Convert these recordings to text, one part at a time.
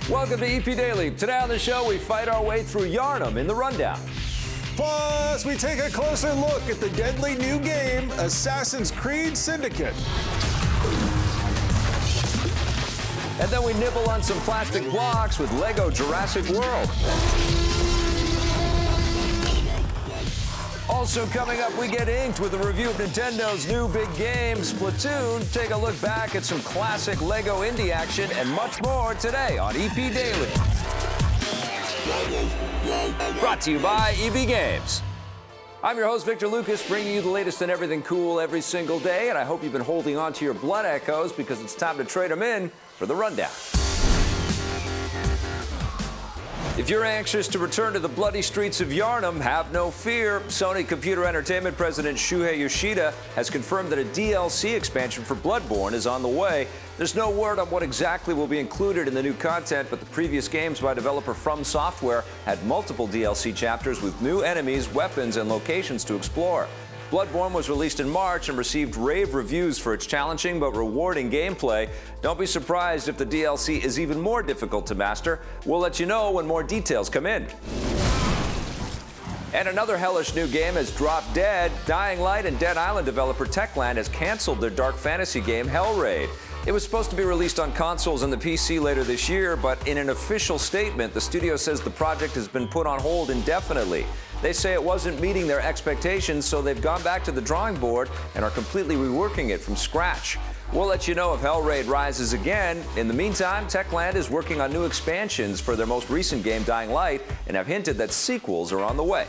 Welcome to EP Daily. Today on the show, we fight our way through Yarnum in the Rundown. Plus, we take a closer look at the deadly new game, Assassin's Creed Syndicate. And then we nibble on some plastic blocks with Lego Jurassic World. Also coming up, we get inked with a review of Nintendo's new big game, Splatoon. Take a look back at some classic Lego indie action and much more today on EP Daily. Brought to you by EB Games. I'm your host, Victor Lucas, bringing you the latest in everything cool every single day, and I hope you've been holding on to your blood echoes because it's time to trade them in for the Rundown. If you're anxious to return to the bloody streets of Yarnum, have no fear. Sony Computer Entertainment President Shuhei Yoshida has confirmed that a DLC expansion for Bloodborne is on the way. There's no word on what exactly will be included in the new content, but the previous games by developer From Software had multiple DLC chapters with new enemies, weapons, and locations to explore. Bloodborne was released in March and received rave reviews for its challenging but rewarding gameplay. Don't be surprised if the DLC is even more difficult to master. We'll let you know when more details come in. And another hellish new game has dropped dead. Dying Light and Dead Island developer Techland has canceled their dark fantasy game Hellraid. It was supposed to be released on consoles and the PC later this year, but in an official statement, the studio says the project has been put on hold indefinitely. They say it wasn't meeting their expectations, so they've gone back to the drawing board and are completely reworking it from scratch. We'll let you know if Hellraid rises again. In the meantime, Techland is working on new expansions for their most recent game, Dying Light, and have hinted that sequels are on the way.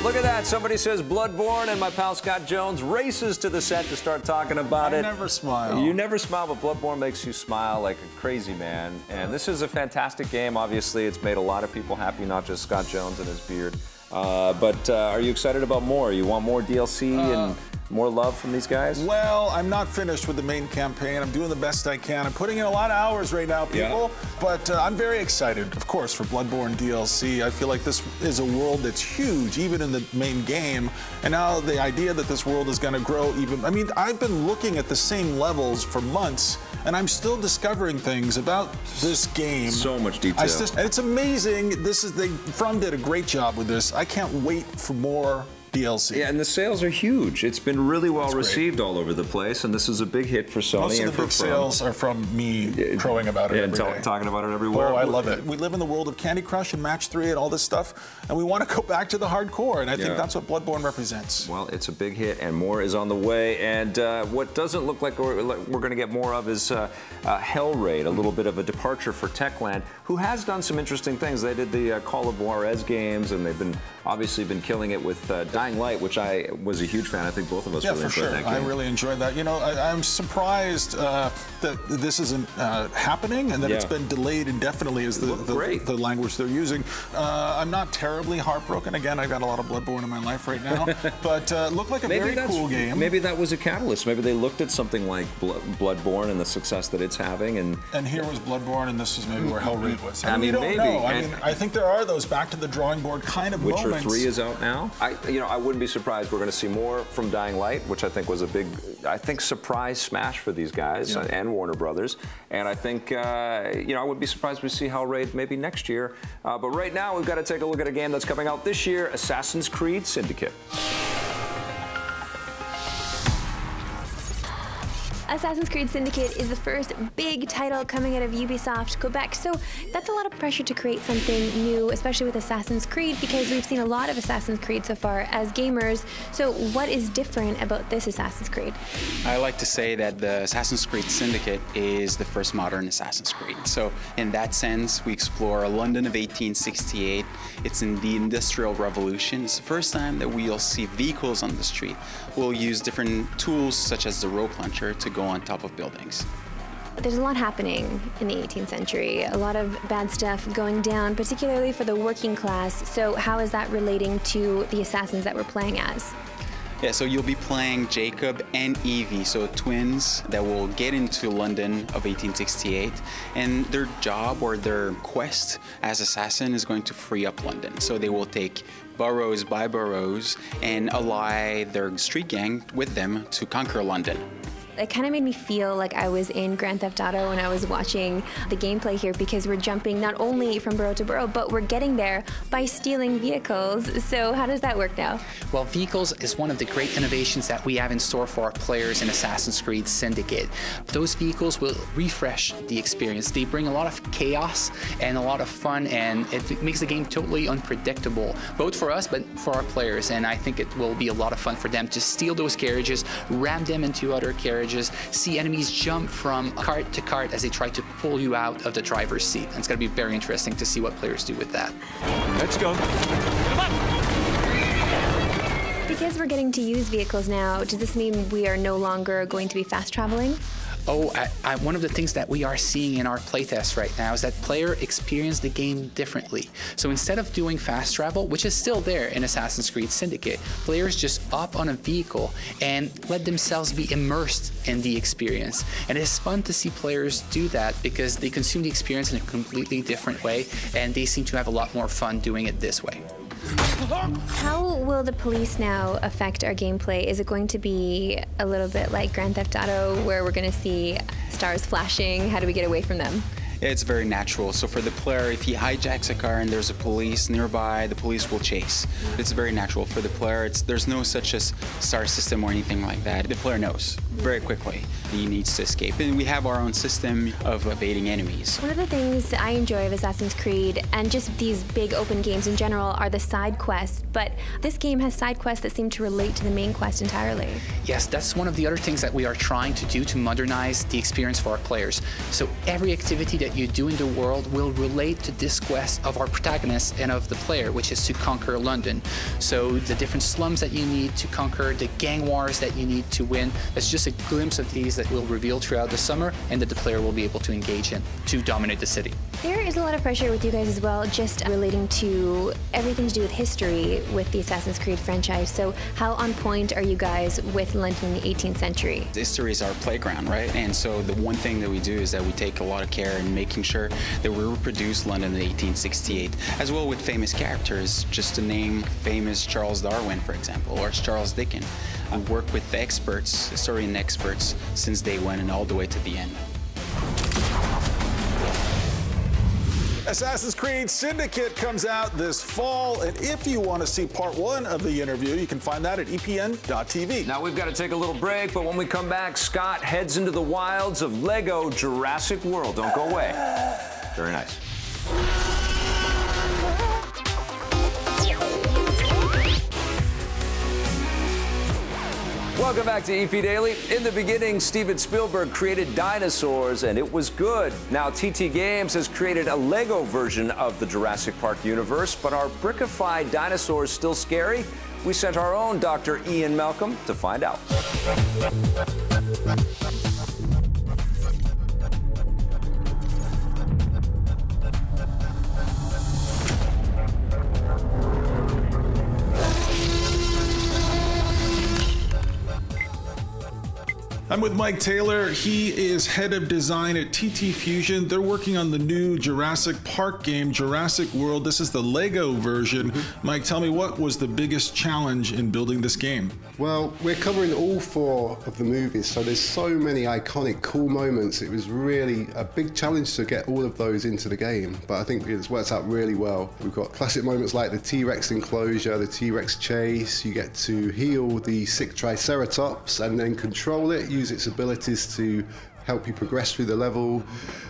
Look at that. Somebody says Bloodborne, and my pal Scott Jones races to the set to start talking about it. I never smile. You never smile, but Bloodborne makes you smile like a crazy man. And this is a fantastic game. Obviously, it's made a lot of people happy, not just Scott Jones and his beard. But are you excited about more? You want more DLC and more love from these guys? Well, I'm not finished with the main campaign. I'm doing the best I can. I'm putting in a lot of hours right now, people. Yeah. But I'm very excited, of course, for Bloodborne DLC. I feel like this is a world that's huge, even in the main game. And now the idea that this world is going to grow even... I mean, I've been looking at the same levels for months, and I'm still discovering things about this game. So much detail. And it's amazing. From did a great job with this. I can't wait for more DLC. Yeah, and the sales are huge. It's been really well received all over the place, and this is a big hit for Sony. Most of the big sales are from me crowing about it every day. Talking about it everywhere. Oh, I love it. We live in the world of Candy Crush and Match 3 and all this stuff, and we want to go back to the hardcore, and I think that's what Bloodborne represents. Well, it's a big hit, and more is on the way, and what doesn't look like we're going to get more of is Hellraid, a little bit of a departure for Techland, who has done some interesting things. They did the Call of Juarez games, and they've obviously been killing it with Dying Light, which I was a huge fan. I think both of us really enjoyed that game. I really enjoyed that. You know, I'm surprised that this isn't happening and that it's been delayed indefinitely is the language they're using. I'm not terribly heartbroken. Again, I've got a lot of Bloodborne in my life right now, but looked like a very cool game. Maybe that was a catalyst. Maybe they looked at something like Bloodborne and the success that it's having, and here was Bloodborne, and this is maybe where Hellraid was. I mean, we don't know. I mean, I think there are those back to the drawing board kind of moments. Witcher 3 is out now. I wouldn't be surprised we're going to see more from Dying Light, which I think was a big, surprise smash for these guys and Warner Brothers. And I think, I wouldn't be surprised we see Hellraid maybe next year. But right now, we've got to take a look at a game that's coming out this year, Assassin's Creed Syndicate. Assassin's Creed Syndicate is the first big title coming out of Ubisoft Quebec, so that's a lot of pressure to create something new, especially with Assassin's Creed, because we've seen a lot of Assassin's Creed so far as gamers. So what is different about this Assassin's Creed? I like to say that the Assassin's Creed Syndicate is the first modern Assassin's Creed. So in that sense, we explore London of 1868. It's in the Industrial Revolution. It's the first time that we'll see vehicles on the street. We'll use different tools such as the rope launcher to go on top of buildings. There's a lot happening in the 18th century, a lot of bad stuff going down, particularly for the working class. So how is that relating to the assassins that we're playing as? Yeah, so you'll be playing Jacob and Evie, so twins that will get into London of 1868, and their job or their quest as assassin is going to free up London. So they will take boroughs by boroughs and ally their street gang with them to conquer London. It kind of made me feel like I was in Grand Theft Auto when I was watching the gameplay here, because we're jumping not only from borough to borough, but we're getting there by stealing vehicles. So how does that work now? Well, vehicles is one of the great innovations that we have in store for our players in Assassin's Creed Syndicate. Those vehicles will refresh the experience. They bring a lot of chaos and a lot of fun, and it makes the game totally unpredictable, both for us but for our players. And I think it will be a lot of fun for them to steal those carriages, ram them into other carriages, see enemies jump from cart to cart as they try to pull you out of the driver's seat. And it's going to be very interesting to see what players do with that. Let's go. Because we're getting to use vehicles now, does this mean we are no longer going to be fast traveling? Oh, one of the things that we are seeing in our playtest right now is that players experience the game differently. So instead of doing fast travel, which is still there in Assassin's Creed Syndicate, players just hop on a vehicle and let themselves be immersed in the experience. And it's fun to see players do that because they consume the experience in a completely different way, and they seem to have a lot more fun doing it this way. How will the police now affect our gameplay? Is it going to be a little bit like Grand Theft Auto, where we're going to see stars flashing? How do we get away from them? It's very natural. So for the player, if he hijacks a car and there's a police nearby, the police will chase. It's very natural for the player. There's no such as star system or anything like that. The player knows very quickly he needs to escape. And we have our own system of evading enemies. One of the things I enjoy of Assassin's Creed, and just these big open games in general, are the side quests. But this game has side quests that seem to relate to the main quest entirely. Yes, that's one of the other things that we are trying to do to modernize the experience for our players. So every activity that you do in the world will relate to this quest of our protagonist and of the player, which is to conquer London. So the different slums that you need to conquer, the gang wars that you need to win, that's just a glimpse of these that we'll reveal throughout the summer and that the player will be able to engage in to dominate the city. There is a lot of pressure with you guys as well, just relating to everything to do with history with the Assassin's Creed franchise. So how on point are you guys with London in the 18th century? History is our playground, right? And so the one thing that we do is that we take a lot of care in making sure that we reproduce London in 1868, as well with famous characters, just to name famous Charles Darwin, for example, or Charles Dickens. We work with the experts, historian experts, since day one and all the way to the end. Assassin's Creed Syndicate comes out this fall, and if you want to see part 1 of the interview, you can find that at epn.tv. Now we've got to take a little break, but when we come back, Scott heads into the wilds of Lego Jurassic World. Don't go away. Very nice. Welcome back to EP Daily. In the beginning, Steven Spielberg created dinosaurs, and it was good. Now, TT Games has created a Lego version of the Jurassic Park universe, but are brickified dinosaurs still scary? We sent our own Dr. Ian Malcolm to find out. I'm with Mike Taylor. He is head of design at TT Fusion. They're working on the new Jurassic Park game, Jurassic World. This is the Lego version. Mike, tell me, what was the biggest challenge in building this game? Well, we're covering all 4 of the movies, so there's so many iconic, cool moments. It was really a big challenge to get all of those into the game, but I think it's worked out really well. We've got classic moments like the T-Rex enclosure, the T-Rex chase. You get to heal the sick Triceratops and then control it, use its abilities to help you progress through the level.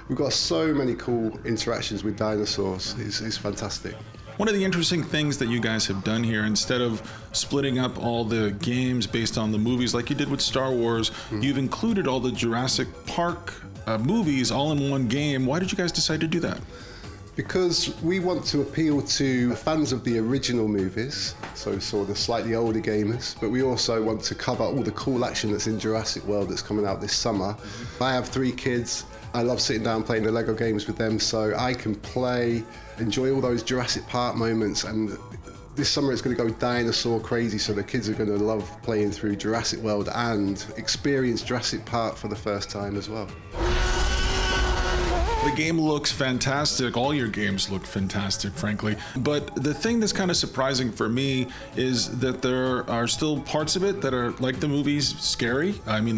We've got so many cool interactions with dinosaurs. It's fantastic. One of the interesting things that you guys have done here, instead of splitting up all the games based on the movies like you did with Star Wars, you've included all the Jurassic Park movies all in one game. Why did you guys decide to do that? Because we want to appeal to fans of the original movies, so sort of the slightly older gamers, but we also want to cover all the cool action that's in Jurassic World that's coming out this summer. I have 3 kids. I love sitting down playing the Lego games with them, so I can play, enjoy all those Jurassic Park moments, and this summer it's going to go dinosaur crazy, so the kids are going to love playing through Jurassic World and experience Jurassic Park for the first time as well. The game looks fantastic. All your games look fantastic, frankly. But the thing that's kind of surprising for me is that there are still parts of it that are, like the movies, scary. I mean,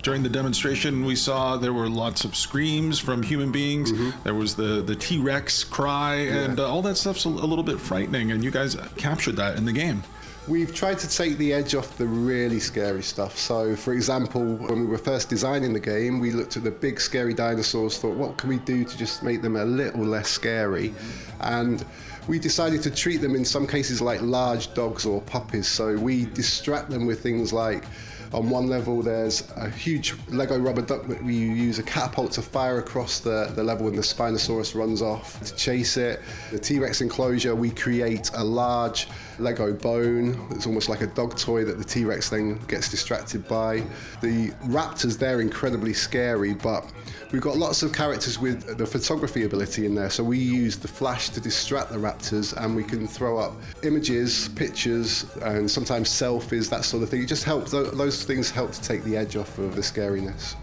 during the demonstration we saw, there were lots of screams from human beings. There was the T-Rex cry, and all that stuff's a little bit frightening, and you guys captured that in the game. We've tried to take the edge off the really scary stuff. So, for example, when we were first designing the game, we looked at the big scary dinosaurs, thought, what can we do to just make them a little less scary? And we decided to treat them in some cases like large dogs or puppies. So we distract them with things like, on one level, there's a huge Lego rubber duck that we use a catapult to fire across the level when the Spinosaurus runs off to chase it. The T-Rex enclosure, we create a large Lego bone. It's almost like a dog toy that the T-Rex then gets distracted by. The raptors, they're incredibly scary, but we've got lots of characters with the photography ability in there. So we use the flash to distract the raptors, and we can throw up images, pictures, and sometimes selfies, that sort of thing. It just helps, those things help to take the edge off of the scariness.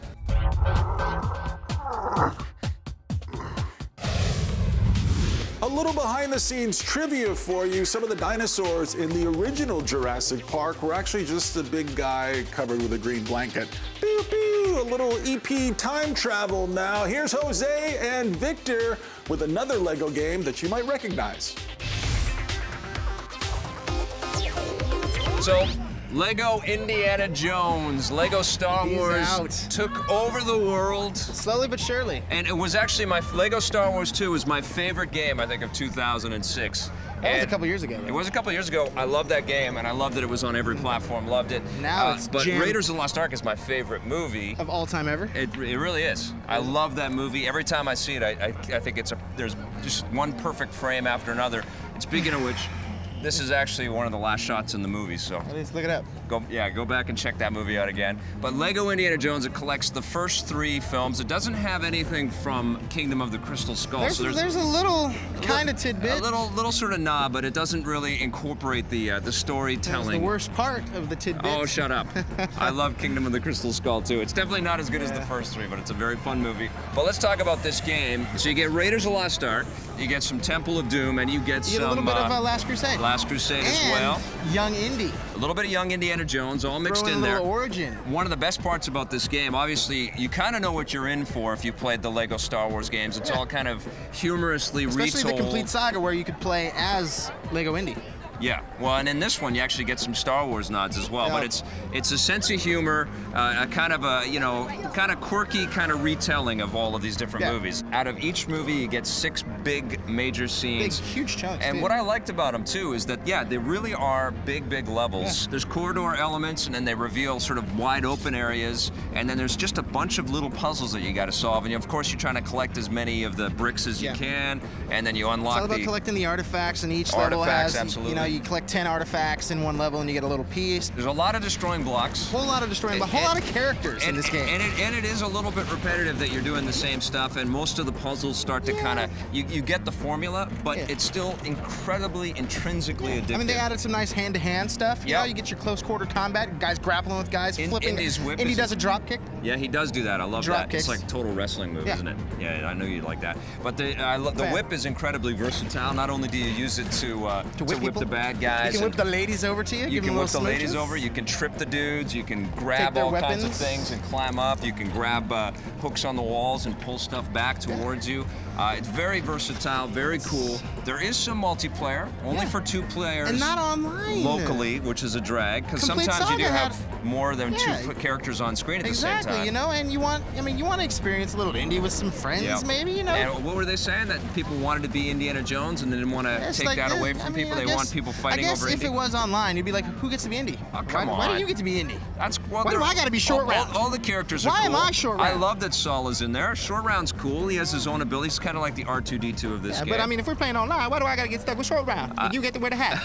A little behind-the-scenes trivia for you. Some of the dinosaurs in the original Jurassic Park were actually just a big guy covered with a green blanket. Pew, pew, a little EP time travel now. Here's Jose and Victor with another Lego game that you might recognize. So, Lego Indiana Jones, Lego Star Wars took over the world. Slowly but surely. And it was actually Lego Star Wars 2 was my favorite game, I think, of 2006. That was a couple years ago, right? It was a couple years ago. I loved that game, and I loved that it was on every platform. Loved it. Now it's But Raiders of the Lost Ark is my favorite movie. Of all time ever? It really is. I love that movie. Every time I see it, I think there's just one perfect frame after another. And speaking of which, this is actually one of the last shots in the movie, so. Let's look it up. Go back and check that movie out again. But Lego Indiana Jones, it collects the first 3 films. It doesn't have anything from Kingdom of the Crystal Skull. There's a little kind of tidbit. A little sort of nod, but it doesn't really incorporate the storytelling. That's the worst part of the tidbit. Oh, shut up. I love Kingdom of the Crystal Skull too. It's definitely not as good as the first 3, but it's a very fun movie. But let's talk about this game. So you get Raiders of the Lost Ark, you get some Temple of Doom, and you get a little bit of Last Crusade. Last Crusade as well. Young Indy. A little bit of Young Indiana Jones, all mixed in there. Origin. One of the best parts about this game, obviously, you kind of know what you're in for if you've played the Lego Star Wars games. It's all kind of humorously retold. Especially the complete saga where you could play as Lego Indy. Yeah, well, and in this one, you actually get some Star Wars nods as well. But it's a sense of humor, a kind of kind of quirky kind of retelling of all of these different movies. Out of each movie, you get 6 big major scenes. Big, huge chunks. And what I liked about them too is that they really are big levels. There's corridor elements, and then they reveal sort of wide open areas, and then there's just a bunch of little puzzles that you got to solve. And of course, you're trying to collect as many of the bricks as you can, and then you unlock. It's all about collecting the artifacts, and each level has. Absolutely. You collect 10 artifacts in one level and you get a little piece. There's a lot of destroying blocks. A whole lot of destroying blocks. A whole lot of characters in this game. And it is a little bit repetitive that you're doing the same stuff, and most of the puzzles start to kind of, you get the formula, but it's still incredibly, intrinsically addictive. I mean, they added some nice hand-to-hand stuff. You know, you get your close quarter combat, guys grappling with guys, flipping. Indy's whip Indy does a drop kick. Yeah, he does do that. I love that. It's like a total wrestling move, isn't it? Yeah, I knew you'd like that. But the whip is incredibly versatile. Not only do you use it to whip the bad guys. You can whip the ladies over to you. You can whip the ladies over. You can trip the dudes. You can grab all kinds of things and climb up. You can grab hooks on the walls and pull stuff back towards you. It's very versatile, very cool. There is some multiplayer, only for 2 players. And not online. Locally, which is a drag, because sometimes you do have more than 2 characters on screen at the same time. Exactly, and you want to experience a little Indy with some friends, maybe, And what were they saying? That people wanted to be Indiana Jones and they didn't want to take that away from people? They want people fighting over Indy? I guess if it was online, you'd be like, who gets to be Indy? Oh, come on. Why do you get to be Indy? Why do I got to be short round? All the characters are cool. Why am I short round? I love that Saul is in there. Short round's cool. He has his own abilities. He's kind of like the R2-D2 of this game. But I mean, if we're playing online, why do I got to get stuck with short round? You get to wear the hat.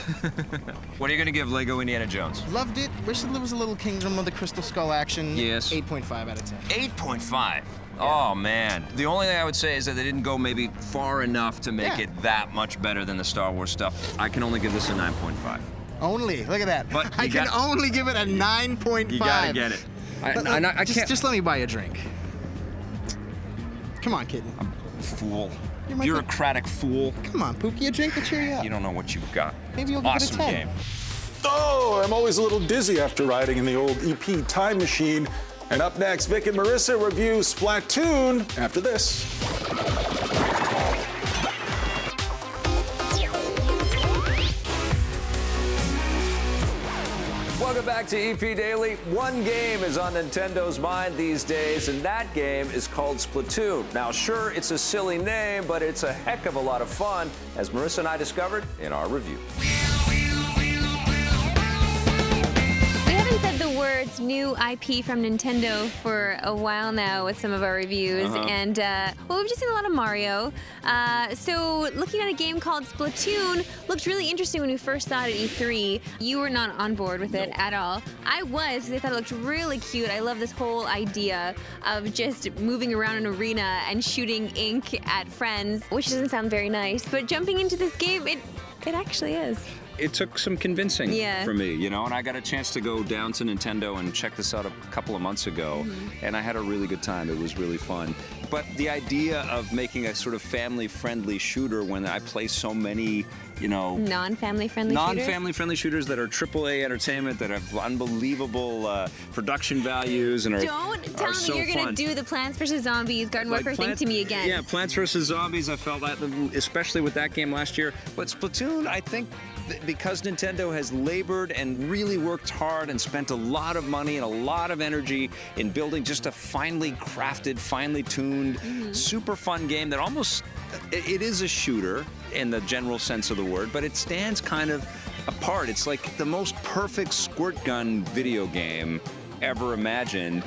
What are you going to give Lego Indiana Jones? Loved it. Wish there was a little Kingdom of the Crystal Skull action. Yes. 8.5 out of 10. 8.5. Oh, man. The only thing I would say is that they didn't go maybe far enough to make it that much better than the Star Wars stuff. I can only give this a 9.5. Only? Look at that. But I can only give it a 9.5. You gotta get it. I can't. Just let me buy you a drink. Come on, kitten. Fool. Bureaucratic fool. Come on, Pookie, a drink to cheer you up. You don't know what you've got. Maybe you'll give it a 10. Awesome game. Oh, I'm always a little dizzy after riding in the old EP time machine. And up next, Vic and Marissa review Splatoon after this. Welcome back to EP Daily. One game is on Nintendo's mind these days, and that game is called Splatoon. Now, sure, it's a silly name, but it's a heck of a lot of fun, as Marissa and I discovered in our review. We haven't said the words new IP from Nintendo for a while now with some of our reviews, and well, we've just seen a lot of Mario. So looking at a game called Splatoon looked really interesting when we first saw it at E3. You were not on board with it at all. I was, because I thought it looked really cute. I love this whole idea of just moving around an arena and shooting ink at friends, which doesn't sound very nice, but jumping into this game, it actually is. It took some convincing Yeah. for me, you know, and I got a chance to go down to Nintendo and check this out a couple of months ago, and I had a really good time. It was really fun. But the idea of making a sort of family-friendly shooter when I play so many, you know, Non-family friendly shooters that are AAA entertainment, that have unbelievable production values and are Don't tell me so you're going to fun. do the Plants vs. Zombies Garden Warfare thing to me again. Yeah, Plants vs. Zombies, I felt that, especially with that game last year. But Splatoon, I think, because Nintendo has labored and really worked hard and spent a lot of money and a lot of energy in building just a finely crafted, finely tuned, super fun game that almost, it is a shooter in the general sense of the word, but it stands kind of apart. It's like the most perfect squirt gun video game ever imagined,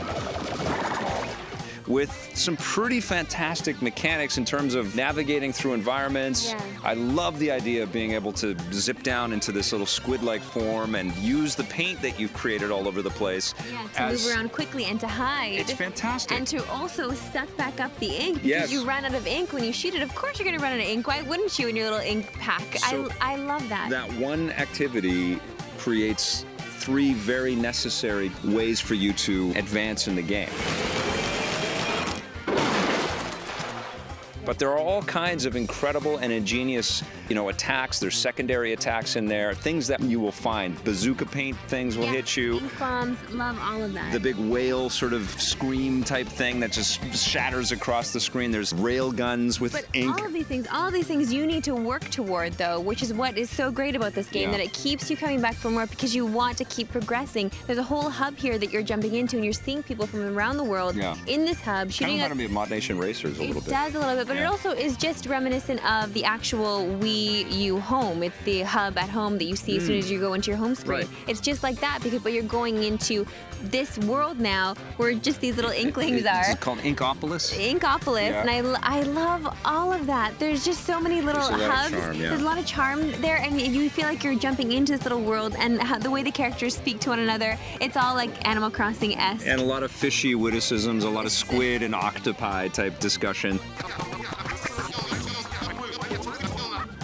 with some pretty fantastic mechanics in terms of navigating through environments. Yeah. I love the idea of being able to zip down into this little squid-like form and use the paint that you've created all over the place. Yeah, to move around quickly and to hide. It's fantastic. And to also suck back up the ink. Yes. Because you run out of ink when you shoot it. Of course you're going to run out of ink. Why wouldn't you in your little ink pack? So I love that. That one activity creates 3 very necessary ways for you to advance in the game. But there are all kinds of incredible and ingenious, you know, attacks. There's secondary attacks in there, things that you will find. Bazooka paint things will hit you. Ink bombs, love all of that. The big whale sort of scream type thing that just shatters across the screen. There's rail guns with ink. All of these things you need to work toward, though, which is what is so great about this game, that it keeps you coming back for more because you want to keep progressing. There's a whole hub here that you're jumping into, and you're seeing people from around the world in this hub shooting Kind of reminded me of Mod Nation Racers a little bit. It does a little bit, but it also is just reminiscent of the actual Wii U home. It's the hub at home that you see as soon as you go into your home screen. Right. It's just like that, but you're going into this world now where just these little inklings are. It's called Inkopolis. Inkopolis, and I love all of that. There's just so many little hubs. There's a lot of charm there, and you feel like you're jumping into this little world, and the way the characters speak to one another, it's all like Animal Crossing-esque. And a lot of fishy witticisms, a lot of squid and octopi type discussion.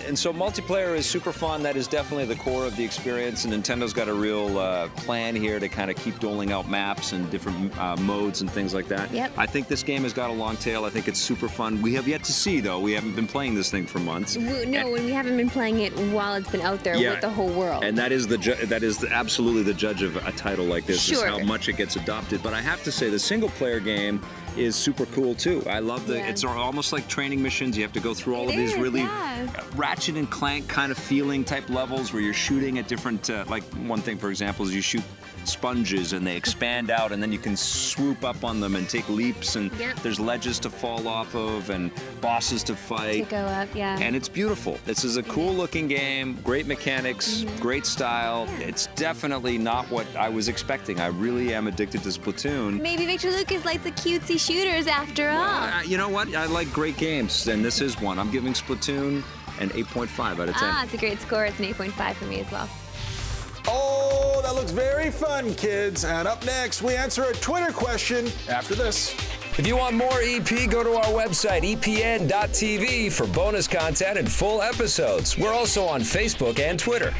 And so multiplayer is super fun. That is definitely the core of the experience, and Nintendo's got a real plan here to kind of keep doling out maps and different modes and things like that. Yep. I think this game has got a long tail. I think it's super fun. We have yet to see, though. We haven't been playing this thing for months. No, and we haven't been playing it while it's been out there with the whole world. And that is absolutely the judge of a title like this, is how much it gets adopted. But I have to say, the single-player game is super cool too. I love the, it's almost like training missions. You have to go through all of these really Ratchet and Clank kind of feeling type levels where you're shooting at different, like one thing, for example, is you shoot sponges and they expand out, and then you can swoop up on them and take leaps, and there's ledges to fall off of and bosses to fight. To go up, And it's beautiful. This is a cool looking game, great mechanics, great style. It's definitely not what I was expecting. I really am addicted to Splatoon. Maybe Victor Lucas likes the cutesy shooters after all. You know what? I like great games, and this is one. I'm giving Splatoon an 8.5 out of 10. Ah, it's a great score. It's an 8.5 for me as well. Oh, that looks very fun, kids. And up next, we answer a Twitter question after this. If you want more EP, go to our website, epn.tv, for bonus content and full episodes. We're also on Facebook and Twitter.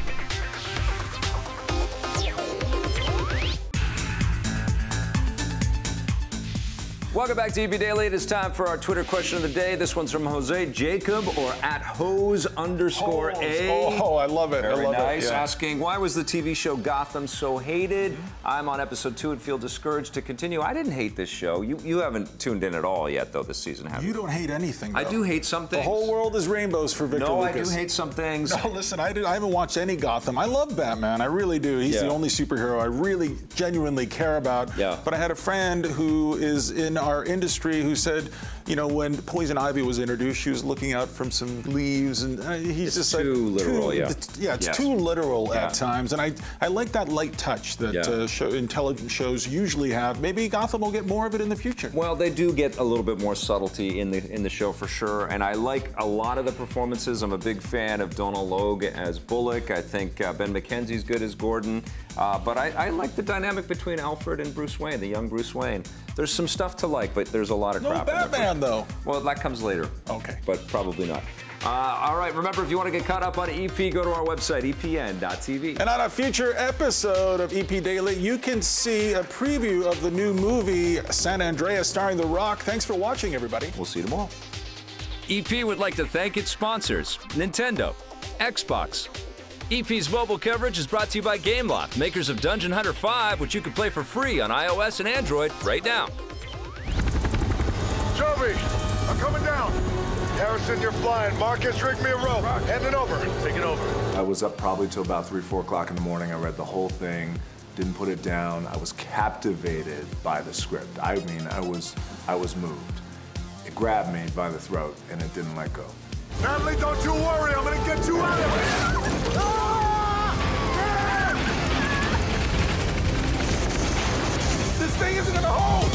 Welcome back to EP Daily. It is time for our Twitter question of the day. This one's from Jose Jacob, or at Hose_A. Oh, I love it. Very I love nice. it. Yeah. Asking, why was the TV show Gotham so hated? I'm on episode 2 and feel discouraged to continue. I didn't hate this show. You haven't tuned in at all yet, though, this season, have you? You don't hate anything, though. I do hate some things. The whole world is rainbows for Victor No, Lucas. I do hate some things. No, listen, I haven't watched any Gotham. I love Batman. I really do. He's the only superhero I really genuinely care about. Yeah. But I had a friend who is in our industry who said, you know, when Poison Ivy was introduced, she was looking out from some leaves, and he's just like too literal. It's too literal at times, and I like that light touch that intelligent shows usually have. Maybe Gotham will get more of it in the future. Well, they do get a little bit more subtlety in the show for sure, and I like a lot of the performances. I'm a big fan of Donal Logue as Bullock. I think Ben McKenzie's good as Gordon, but I like the dynamic between Alfred and Bruce Wayne, the young Bruce Wayne. There's some stuff to like, but there's a lot of crap. No Batman, though. Well, that comes later. Okay. But probably not. All right, remember, if you want to get caught up on EP, go to our website, epn.tv. And on a future episode of EP Daily, you can see a preview of the new movie San Andreas starring The Rock. Thanks for watching, everybody. We'll see you tomorrow. EP would like to thank its sponsors, Nintendo, Xbox. EP's mobile coverage is brought to you by Gameloft, makers of Dungeon Hunter 5, which you can play for free on iOS and Android right now. Jovi, I'm coming down. Harrison, you're flying. Marcus, rig me a rope. Hand it over. Take it over. I was up probably till about 3, 4 o'clock in the morning. I read the whole thing, didn't put it down. I was captivated by the script. I mean, I was moved. It grabbed me by the throat, and it didn't let go. Natalie, don't you worry. I'm gonna get you out of here. This thing isn't gonna hold.